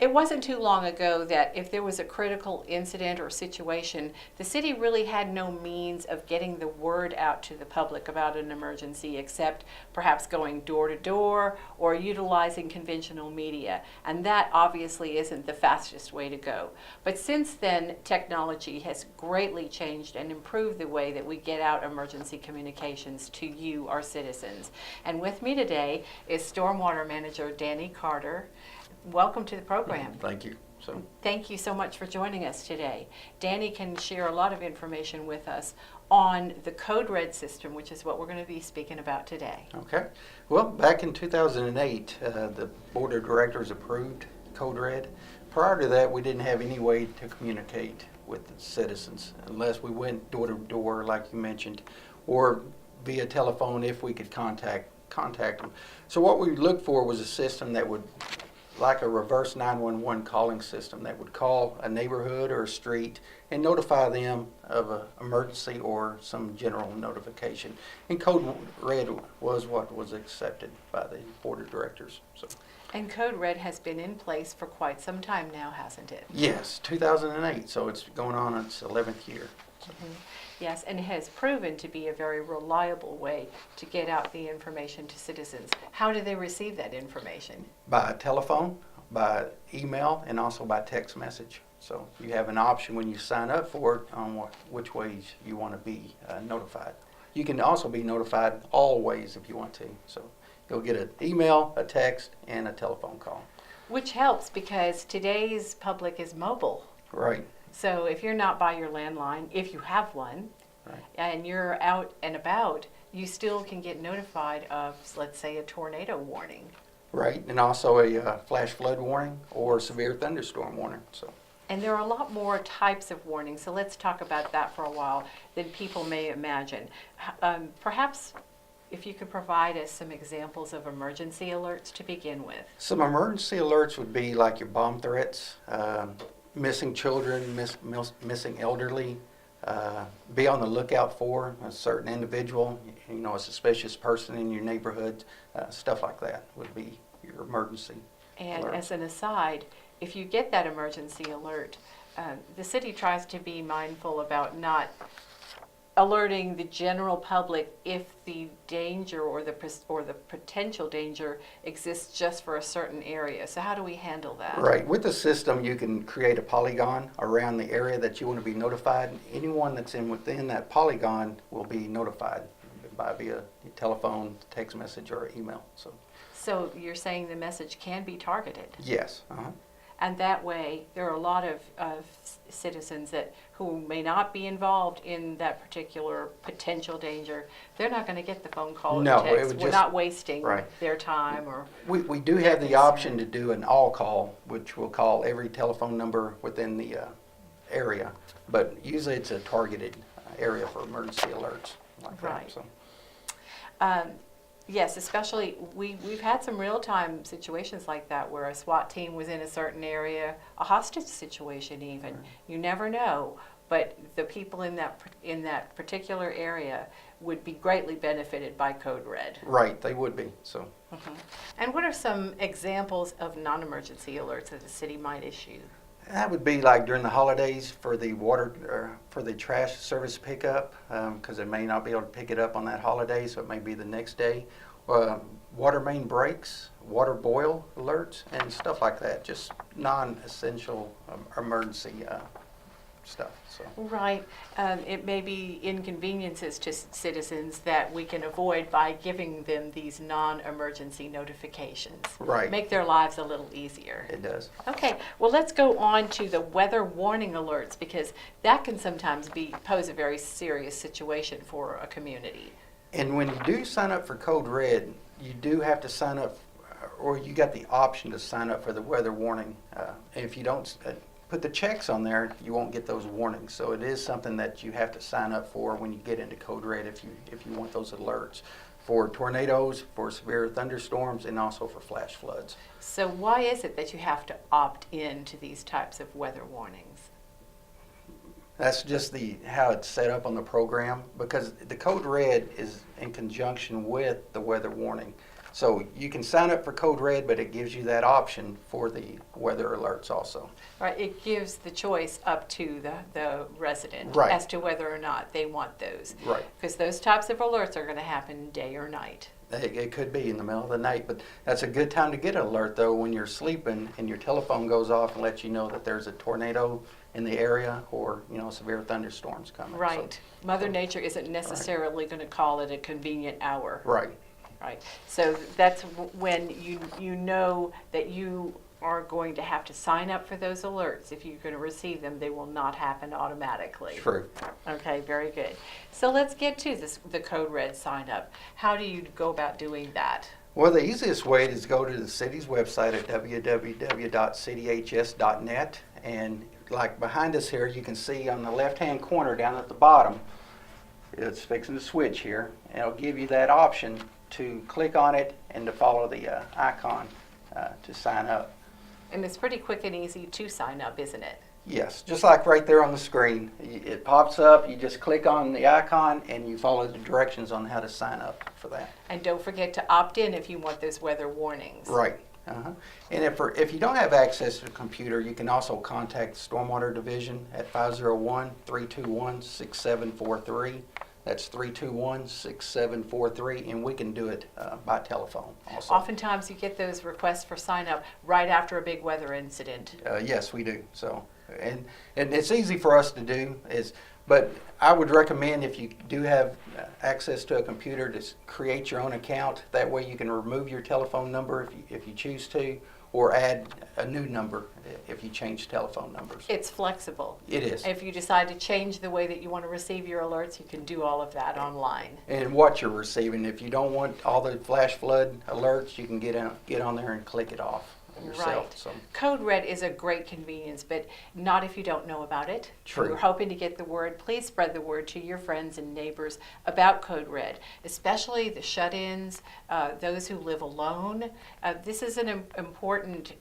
It wasn't too long ago that if there was a critical incident or situation, the city really had no means of getting the word out to the public about an emergency except perhaps going door to door or utilizing conventional media. And that obviously isn't the fastest way to go. But since then, technology has greatly changed and improved the way that we get out emergency communications to you, our citizens. And with me today is Stormwater Manager Danny Carter. Welcome to the program. Thank you. Thank you so much for joining us today. Danny can share a lot of information with us on the CodeRED system, which is what we're going to be speaking about today. Okay. Well, back in 2008, the Board of Directors approved CodeRED. Prior to that, we didn't have any way to communicate with the citizens unless we went door to door, like you mentioned, or via telephone if we could contact them. So what we looked for was a system that would, like a reverse 911 calling system, that would call a neighborhood or a street and notify them of an emergency or some general notification. And CodeRED was what was accepted by the Board of Directors. And CodeRED has been in place for quite some time now, hasn't it? Yes, 2008, so it's going on its 11th year. Mm-hmm. Yes, and it has proven to be a very reliable way to get out the information to citizens. How do they receive that information? By telephone, by email, and also by text message. So you have an option when you sign up for it on which ways you want to be notified. You can also be notified all ways if you want to. So you'll get an email, a text, and a telephone call. Which helps because today's public is mobile. Right. So if you're not by your landline, if you have one, right, and you're out and about, you still can get notified of, let's say, a tornado warning. Right, and also a flash flood warning or severe thunderstorm warning. And there are a lot more types of warnings, so let's talk about that for a while than people may imagine. Perhaps if you could provide us some examples of emergency alerts to begin with. Some emergency alerts would be like your bomb threats, missing children, missing elderly. Be on the lookout for a certain individual, a suspicious person in your neighborhood, stuff like that would be your emergency And alerts. as an aside, if you get that emergency alert, the city tries to be mindful about not alerting the general public if the danger or the potential danger exists just for a certain area. So how do we handle that? Right. With the system, you can create a polygon around the area that you want to be notified. Anyone that's within that polygon will be notified via telephone, text message, or email. So you're saying the message can be targeted? Yes. And that way, there are a lot of citizens who may not be involved in that particular potential danger. They're not going to get the phone call or No, text. We're not wasting their time. We do have the option to do an all call, which will call every telephone number within the area. But usually it's a targeted area for emergency alerts like Right. that. Yes, especially we've had some real-time situations like that where a SWAT team was in a certain area, a hostage situation even. Right. You never know, but the people in that particular area would be greatly benefited by CodeRED. Right, they would be. Mm-hmm. And what are some examples of non-emergency alerts that the city might issue? That would be like during the holidays for the for the trash service pickup, because they may not be able to pick it up on that holiday, so it may be the next day. Water main breaks, water boil alerts, and stuff like that. Just non-essential emergency stuff. Right. It may be inconveniences to citizens that we can avoid by giving them these non-emergency notifications. Right. Make their lives a little easier. It does. Okay. Well, let's go on to the weather warning alerts because that can sometimes pose a very serious situation for a community. And when you do sign up for CodeRED, you do have to sign up, or you got the option to sign up for the weather warning. If you don't put the checks on there, you won't get those warnings. So it is something that you have to sign up for when you get into CodeRED if you want those alerts for tornadoes, for severe thunderstorms, and also for flash floods. So why is it that you have to opt in to these types of weather warnings? That's just how it's set up on the program, because the CodeRED is in conjunction with the weather warning. So you can sign up for Code Red, but it gives you that option for the weather alerts also. Right, it gives the choice up to the resident Right. as to whether or not they want those. Right. Because those types of alerts are going to happen day or night. It could be in the middle of the night, but that's a good time to get an alert though when you're sleeping and your telephone goes off and lets you know that there's a tornado in the area or, you know, severe thunderstorms coming. Right. Mother Nature isn't necessarily going to call at a convenient hour. Right. Right. So that's when you know that you are going to have to sign up for those alerts. If you're going to receive them, they will not happen automatically. True. Okay, very good. So let's get to the Code Red sign up. How do you go about doing that? Well, the easiest way is to go to the city's website at www.cityhs.net, and like behind us here, you can see on the left-hand corner down at the bottom, it's fixing to switch here, and it'll give you that option to click on it and to follow the icon to sign up. And it's pretty quick and easy to sign up, isn't it? Yes, just like right there on the screen. It pops up, you just click on the icon, and you follow the directions on how to sign up for that. And don't forget to opt in if you want those weather warnings. Right. And if you don't have access to a computer, you can also contact the Stormwater Division at 501-321-6743. That's 321-6743, and we can do it by telephone also. Oftentimes you get those requests for sign up right after a big weather incident. Yes, we do. So, and it's easy for us to do. But I would recommend if you do have access to a computer to create your own account. That way you can remove your telephone number if you choose to, or add a new number if you change telephone numbers. It's flexible. It is. If you decide to change the way that you want to receive your alerts, you can do all of that online. And what you're receiving. If you don't want all the flash flood alerts, you can get on there and click it off yourself. Right. So. Code Red is a great convenience, but not if you don't know about it. True. We're hoping to get the word. Please spread the word to your friends and neighbors about Code Red, especially the shut-ins, those who live alone. This is an important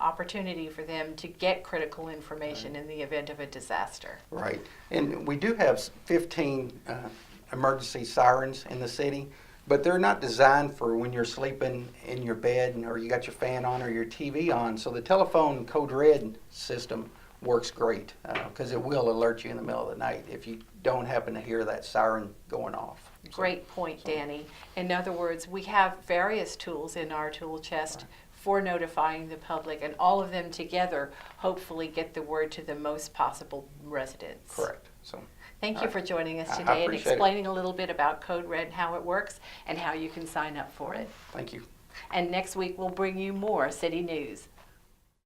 opportunity for them to get critical information in the event of a disaster. Right. And we do have 15 emergency sirens in the city, but they're not designed for when you're sleeping in your bed or you got your fan on or your TV on. So the telephone Code Red system works great because it will alert you in the middle of the night if you don't happen to hear that siren going off. Great point, Danny. In other words, we have various tools in our tool chest for notifying the public, and all of them together hopefully get the word to the most possible residents. Correct. So. Thank you for joining us I today and appreciate explaining a little bit about Code Red and how it works and how you can sign up for it. Thank you. And next week we'll bring you more city news.